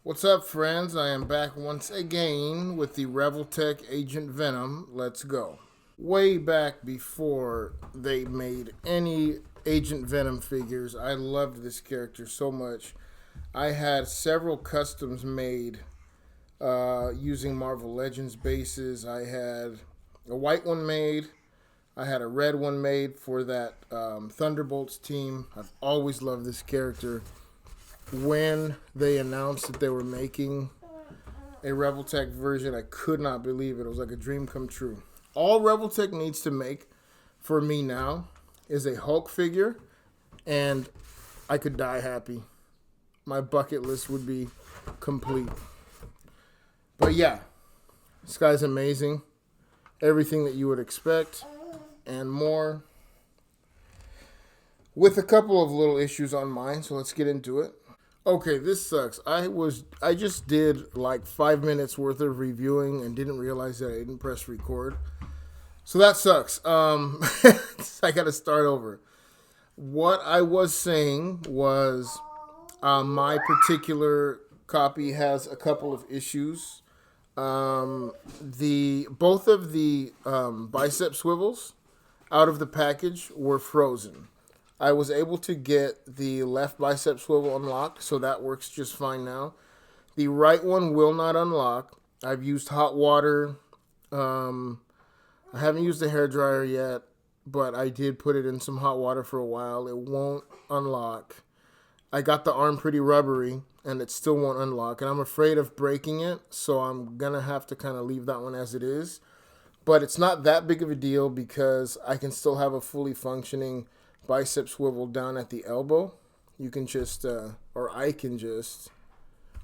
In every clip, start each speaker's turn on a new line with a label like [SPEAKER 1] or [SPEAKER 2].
[SPEAKER 1] What's up, friends? I am back once again with the Reveltech Agent Venom. Let's go. Way back before they made any Agent Venom figures, I loved this character so much. I had several customs made using Marvel Legends bases. I had a white one made. I had a red one made for that Thunderbolts team. I've always loved this character. When they announced that they were making a Reveltech version, I could not believe it. It was like a dream come true. All Reveltech needs to make for me now is a Hulk figure, and I could die happy. My bucket list would be complete. But yeah, this guy's amazing. Everything that you would expect and more. With a couple of little issues on mine, so let's get into it. Okay, this sucks. I just did like 5 minutes worth of reviewing and didn't realize that I didn't press record. So that sucks. I got to start over. What I was saying was my particular copy has a couple of issues. The both of the bicep swivels out of the package were frozen. I was able to get the left bicep swivel unlocked, so that works just fine now. The right one will not unlock. I've used hot water. I haven't used the hairdryer yet, but I did put it in some hot water for a while. It won't unlock. I got the arm pretty rubbery, and it still won't unlock. And I'm afraid of breaking it, so I'm going to have to kind of leave that one as it is. But it's not that big of a deal because I can still have a fully functioning bicep swivel down at the elbow. You can just, or I can just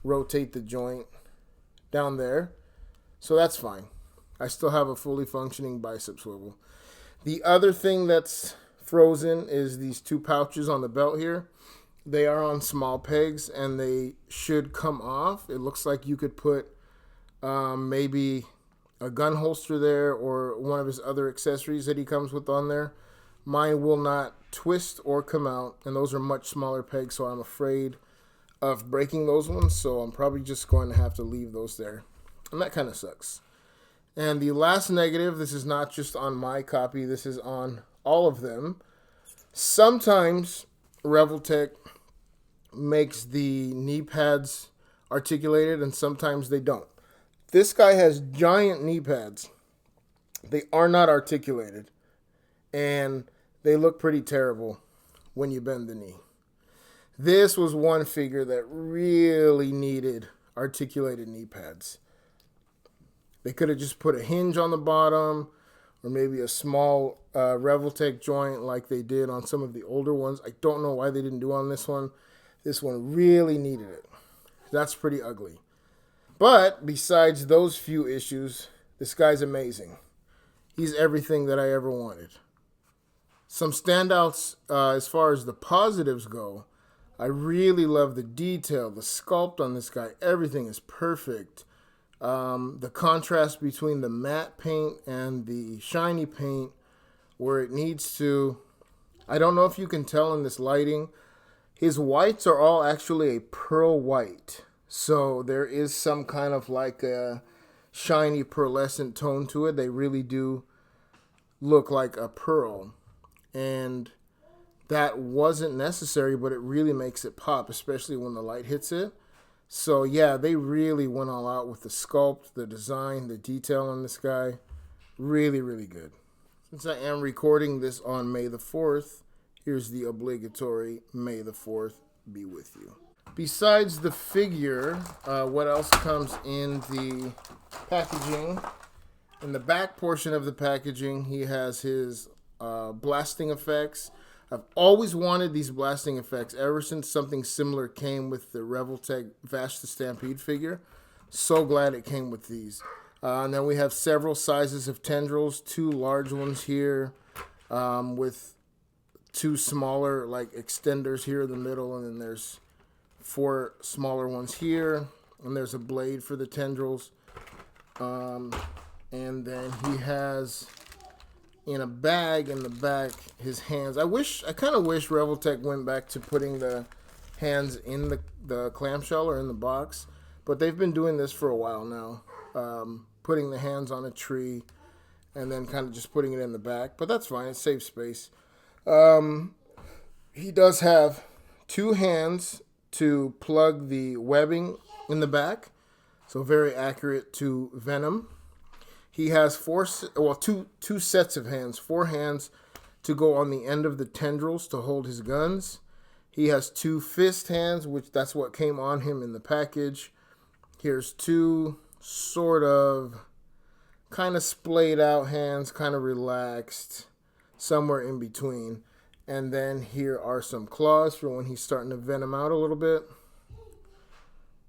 [SPEAKER 1] rotate the joint down there. So that's fine. I still have a fully functioning bicep swivel. The other thing that's frozen is these two pouches on the belt here. They are on small pegs and they should come off. It looks like you could put maybe a gun holster there or one of his other accessories that he comes with on there. Mine will not twist or come out, and those are much smaller pegs, so I'm afraid of breaking those ones, so I'm probably just going to have to leave those there. And that kind of sucks. And the last negative, this is not just on my copy, this is on all of them. Sometimes Reveltech makes the knee pads articulated, and sometimes they don't. This guy has giant knee pads. They are not articulated. And they look pretty terrible when you bend the knee. This was one figure that really needed articulated knee pads. They could have just put a hinge on the bottom or maybe a small Reveltech joint like they did on some of the older ones. I don't know why they didn't do on this one. This one really needed it. That's pretty ugly. But besides those few issues, this guy's amazing. He's everything that I ever wanted. Some standouts as far as the positives go. I really love the detail, the sculpt on this guy. Everything is perfect. The contrast between the matte paint and the shiny paint where it needs to. I don't know if you can tell in this lighting. His whites are all actually a pearl white. So there is some kind of like a shiny pearlescent tone to it. They really do look like a pearl. And that wasn't necessary, but it really makes it pop, especially when the light hits it. So yeah, they really went all out with the sculpt, the design, the detail on this guy. Really, really good. Since I am recording this on May the 4th, here's the obligatory May the 4th be with you. Besides the figure, what else comes in the packaging? In the back portion of the packaging, he has his blasting effects. I've always wanted these blasting effects ever since something similar came with the Reveltech Vash the Stampede figure. So glad it came with these. And then we have several sizes of tendrils, two large ones here with two smaller like extenders here in the middle, and then there's four smaller ones here, and there's a blade for the tendrils. And then he has in a bag in the back his hands. I kind of wish Reveltech went back to putting the hands in the clamshell or in the box. But they've been doing this for a while now, putting the hands on a tree and then kind of just putting it in the back. But that's fine. It saves space. He does have 2 hands to plug the webbing in the back. So very accurate to Venom. He has two sets of hands. 4 hands to go on the end of the tendrils to hold his guns. He has 2 fist hands, which that's what came on him in the package. Here's 2 sort of kind of splayed out hands, kind of relaxed, somewhere in between. And then here are some claws for when he's starting to venom out a little bit.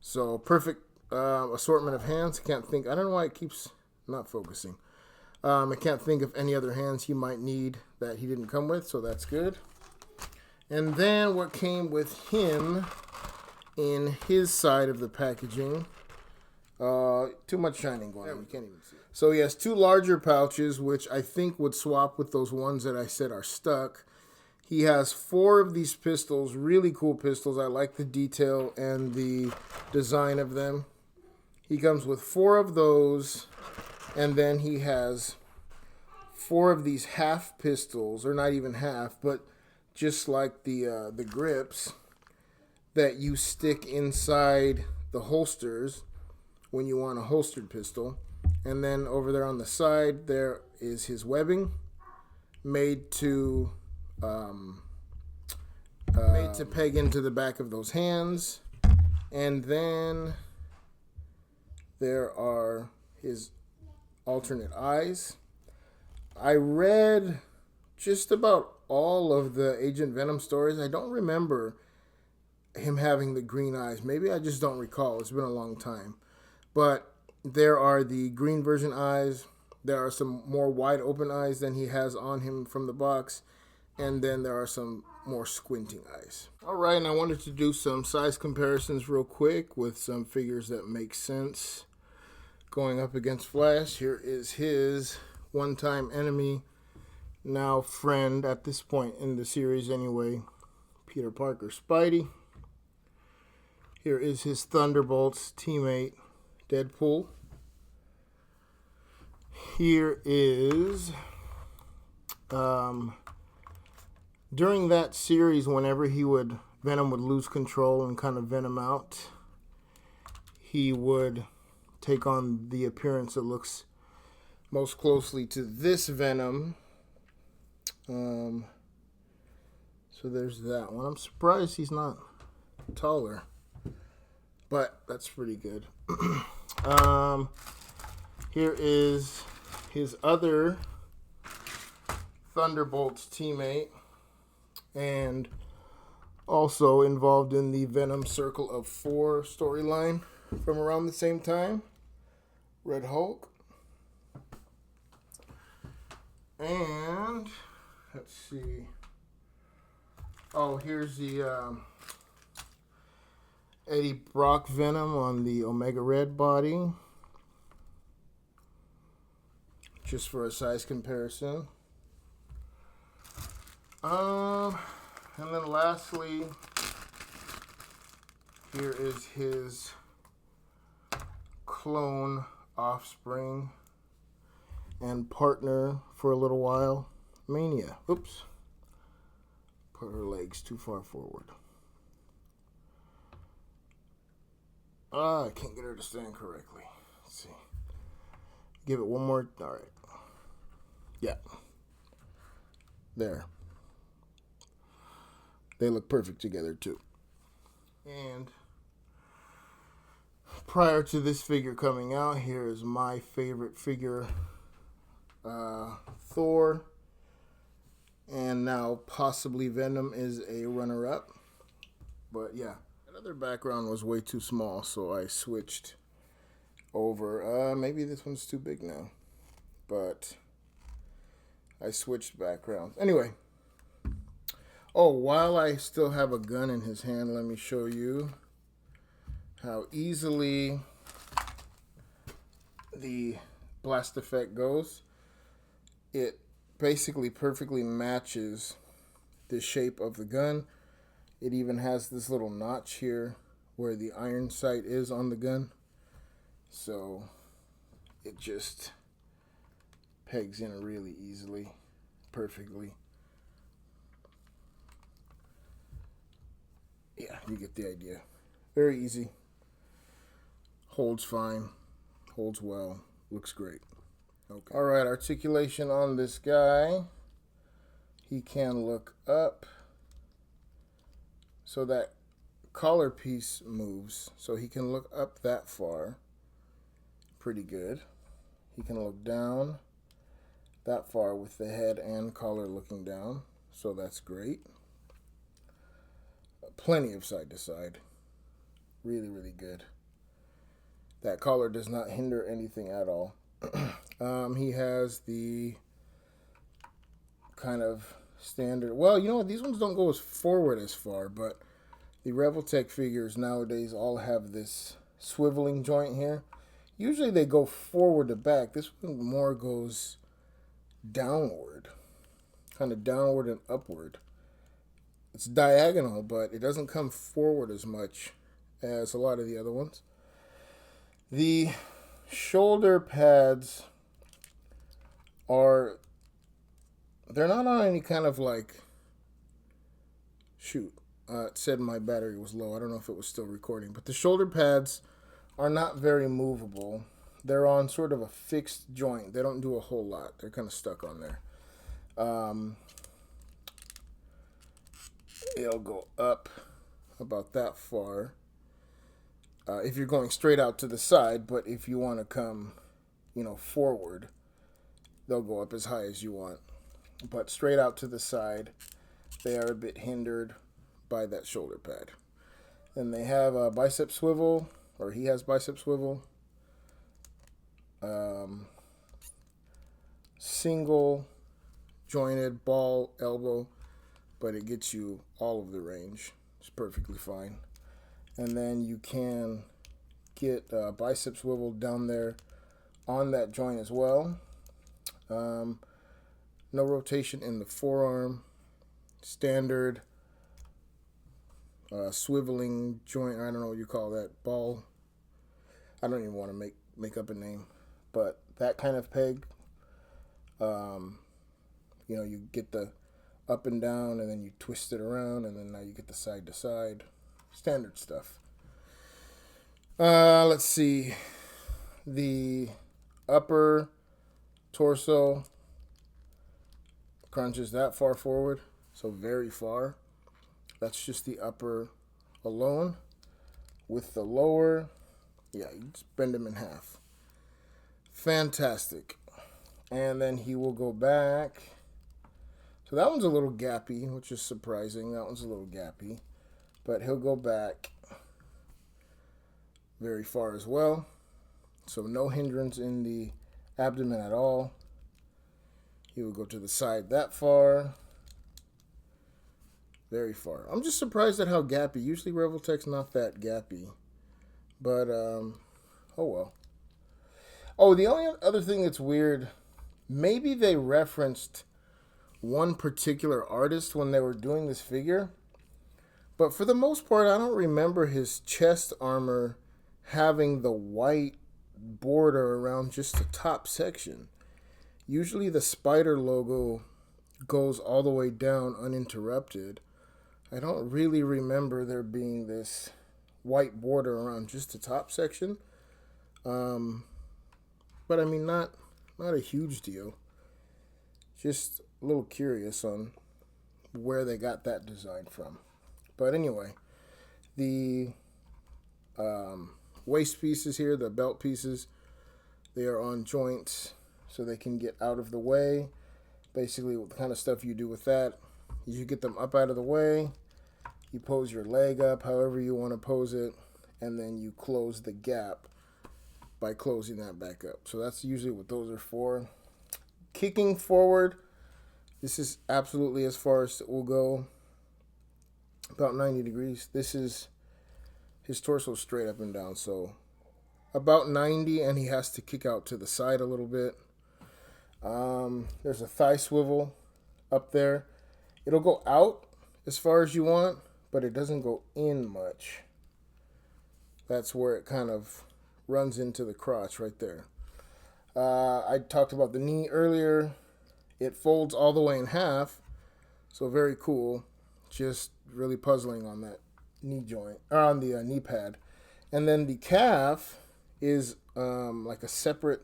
[SPEAKER 1] So perfect assortment of hands. I don't know why it keeps not focusing. I can't think of any other hands he might need that he didn't come with, so that's good. And then what came with him in his side of the packaging. Too much shining going on. You can't even see it. So he has 2 larger pouches, which I think would swap with those ones that I said are stuck. He has 4 of these pistols, really cool pistols. I like the detail and the design of them. He comes with 4 of those, and then he has 4 of these half pistols, or not even half, but just like the grips that you stick inside the holsters when you want a holstered pistol. And then over there on the side, there is his webbing made to peg into the back of those hands. And then there are his alternate eyes. I read just about all of the Agent Venom stories. I don't remember him having the green eyes. Maybe I just don't recall. It's been a long time. But there are the green version eyes. There are some more wide open eyes than he has on him from the box. And then there are some more squinting eyes. All right, and I wanted to do some size comparisons real quick with some figures that make sense. Going up against Flash, here is his one-time enemy, now friend at this point in the series anyway, Peter Parker Spidey. Here is his Thunderbolts teammate, Deadpool. Here is, during that series, whenever Venom would lose control and kind of venom out, he would take on the appearance that looks most closely to this Venom. So there's that one. I'm surprised he's not taller, but that's pretty good. Here is his other Thunderbolts teammate, and also involved in the Venom Circle of 4 storyline from around the same time, Red Hulk. And let's see. Oh, here's the Eddie Brock Venom on the Omega Red body, just for a size comparison. And then lastly, here is his clone offspring and partner for a little while, Mania. Oops. Put her legs too far forward. I can't get her to stand correctly. Let's see. Give it one more. All right. Yeah. There. They look perfect together too. And prior to this figure coming out, here is my favorite figure, Thor. And now possibly Venom is a runner-up. But yeah, that other background was way too small, so I switched over. Maybe this one's too big now. But I switched backgrounds. Anyway. Oh, while I still have a gun in his hand, let me show you how easily the blast effect goes. It basically perfectly matches the shape of the gun. It even has this little notch here where the iron sight is on the gun. So it just pegs in really easily, perfectly. Yeah, you get the idea. Very easy. Holds fine. Holds well. Looks great. Okay. All right, articulation on this guy. He can look up. So that collar piece moves. So he can look up that far. Pretty good. He can look down that far with the head and collar looking down. So that's great. Plenty of side to side. Really, really good. That collar does not hinder anything at all. He has the kind of standard. Well, you know what? These ones don't go as forward as far, but the Revoltech figures nowadays all have this swiveling joint here. Usually they go forward to back. This one more goes downward. Kind of downward and upward. It's diagonal, but it doesn't come forward as much as a lot of the other ones. The shoulder pads are, they're not on any kind of like, shoot, it said my battery was low. I don't know if it was still recording, but the shoulder pads are not very movable. They're on sort of a fixed joint. They don't do a whole lot. They're kind of stuck on there. It'll go up about that far if you're going straight out to the side, but if you want to come, you know, forward, they'll go up as high as you want. But straight out to the side, they are a bit hindered by that shoulder pad. Then they have a bicep swivel, or he has bicep swivel. Single jointed ball elbow, but it gets you all of the range. It's perfectly fine. And then you can get bicep swivel down there on that joint as well. No rotation in the forearm. Standard swiveling joint. I don't know what you call that. Ball. I don't even want to make up a name. But that kind of peg. You know, you get the up and down, and then you twist it around, and then now you get the side to side. Standard stuff. Let's see. The upper torso crunches that far forward, so very far. That's just the upper alone. With the lower, yeah, you just bend him in half. Fantastic. And then he will go back. So that one's a little gappy, which is surprising. That one's a little gappy. But he'll go back very far as well. So no hindrance in the abdomen at all. He will go to the side that far. Very far. I'm just surprised at how gappy. Usually Revoltech's not that gappy. But, oh well. Oh, the only other thing that's weird, maybe they referenced one particular artist when they were doing this figure. But for the most part, I don't remember his chest armor having the white border around just the top section. Usually the spider logo goes all the way down uninterrupted. I don't really remember there being this white border around just the top section. But I mean, not a huge deal. Just a little curious on where they got that design from. But anyway, the waist pieces here, the belt pieces, they are on joints so they can get out of the way. Basically, what kind of stuff you do with that is you get them up out of the way, you pose your leg up however you want to pose it, and then you close the gap by closing that back up. So that's usually what those are for. Kicking forward, this is absolutely as far as it will go. About 90 degrees. This is his torso straight up and down, so about 90, and he has to kick out to the side a little bit. There's a thigh swivel up there. It'll go out as far as you want, but it doesn't go in much. That's where it kind of runs into the crotch right there. I talked about the knee earlier. It folds all the way in half, so very cool. Just really puzzling on that knee joint, or on the knee pad. And then the calf is like a separate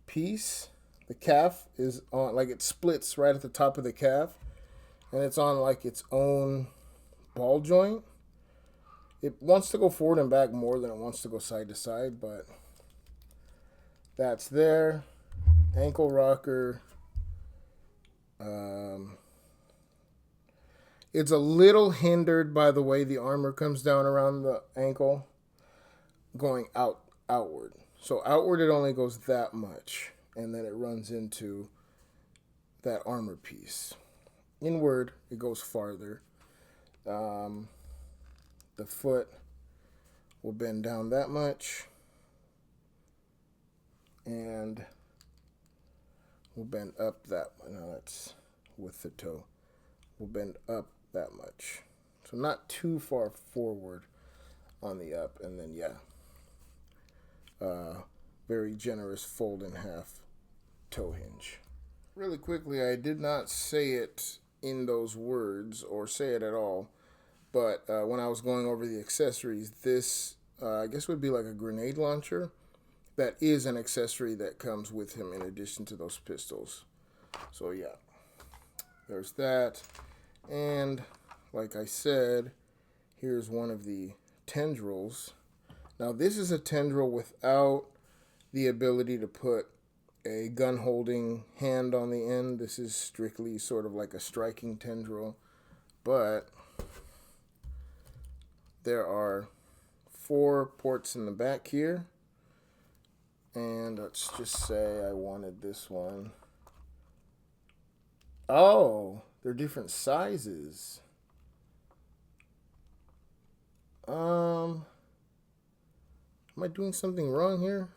[SPEAKER 1] piece. The calf is on, like, it splits right at the top of the calf, and it's on like its own ball joint. It wants to go forward and back more than it wants to go side to side, but that's there. Ankle rocker. It's a little hindered by the way the armor comes down around the ankle, going outward. So outward it only goes that much, and then it runs into that armor piece. Inward it goes farther. The foot will bend down that much, and we'll bend up that much. No, that's with the toe. We'll bend up that much. So not too far forward on the up, and then very generous fold in half toe hinge. Really quickly, I did not say it in those words or say it at all, but when I was going over the accessories, this I guess would be like a grenade launcher. That is an accessory that comes with him in addition to those pistols. So yeah, there's that. And like I said, here's one of the tendrils. Now this is a tendril without the ability to put a gun holding hand on the end. This is strictly sort of like a striking tendril, but there are 4 ports in the back here. And let's just say I wanted this one. Oh, they're different sizes. Am I doing something wrong here?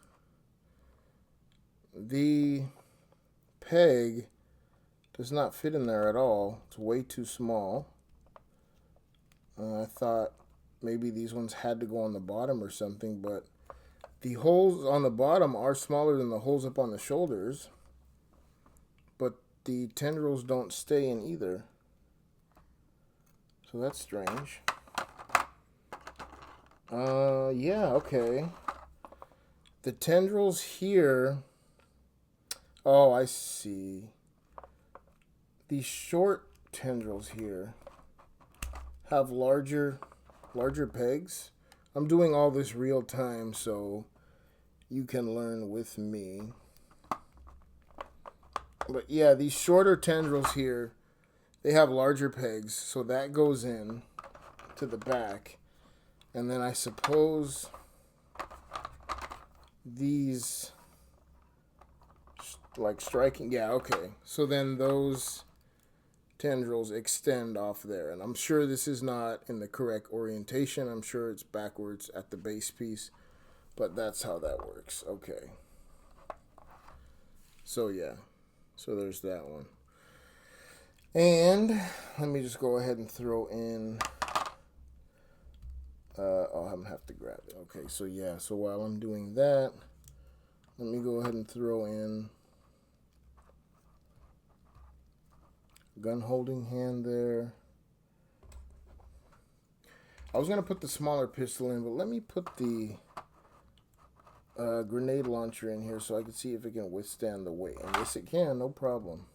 [SPEAKER 1] The peg does not fit in there at all. It's way too small. I thought maybe these ones had to go on the bottom or something, but the holes on the bottom are smaller than the holes up on the shoulders, but the tendrils don't stay in either. So that's strange. Yeah, okay. The tendrils here, oh, I see. These short tendrils here have larger pegs. I'm doing all this real time, so you can learn with me. But yeah, these shorter tendrils here, they have larger pegs, so that goes in to the back. And then I suppose these, like striking, yeah, okay. So then those tendrils extend off there, and I'm sure this is not in the correct orientation. I'm sure it's backwards at the base piece, but that's how that works. Okay, so yeah, so there's that one. And let me just go ahead and throw in I'm gonna have to grab it. Okay, so yeah, so while I'm doing that, let me go ahead and throw in gun holding hand there. I was gonna put the smaller pistol in, but let me put the grenade launcher in here so I can see if it can withstand the weight. And yes, it can, no problem.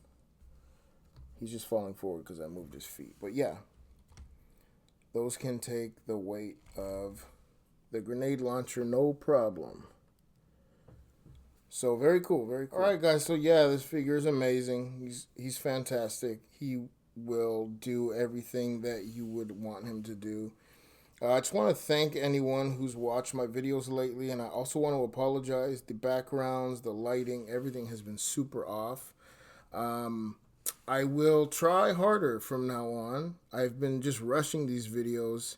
[SPEAKER 1] He's just falling forward because I moved his feet. But yeah, those can take the weight of the grenade launcher, no problem. So very cool, very cool. All right, guys. So yeah, this figure is amazing. He's fantastic. He will do everything that you would want him to do. I just want to thank anyone who's watched my videos lately, and I also want to apologize. The backgrounds, the lighting, everything has been super off. I will try harder from now on. I've been just rushing these videos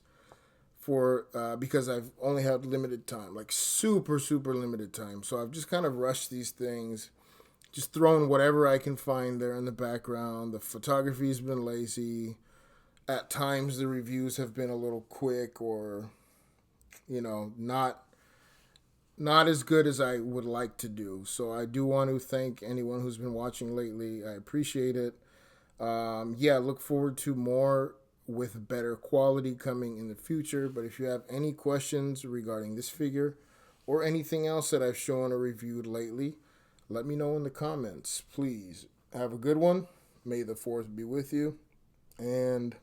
[SPEAKER 1] because I've only had limited time, like super limited time. So I've just kind of rushed these things, just thrown whatever I can find there in the background. The photography's been lazy. At times the reviews have been a little quick or not as good as I would like to do. So I do want to thank anyone who's been watching lately. I appreciate it. Look forward to more with better quality coming in the future. But if you have any questions regarding this figure or anything else that I've shown or reviewed lately, let me know in the comments. Please have a good one. May the 4th be with you. And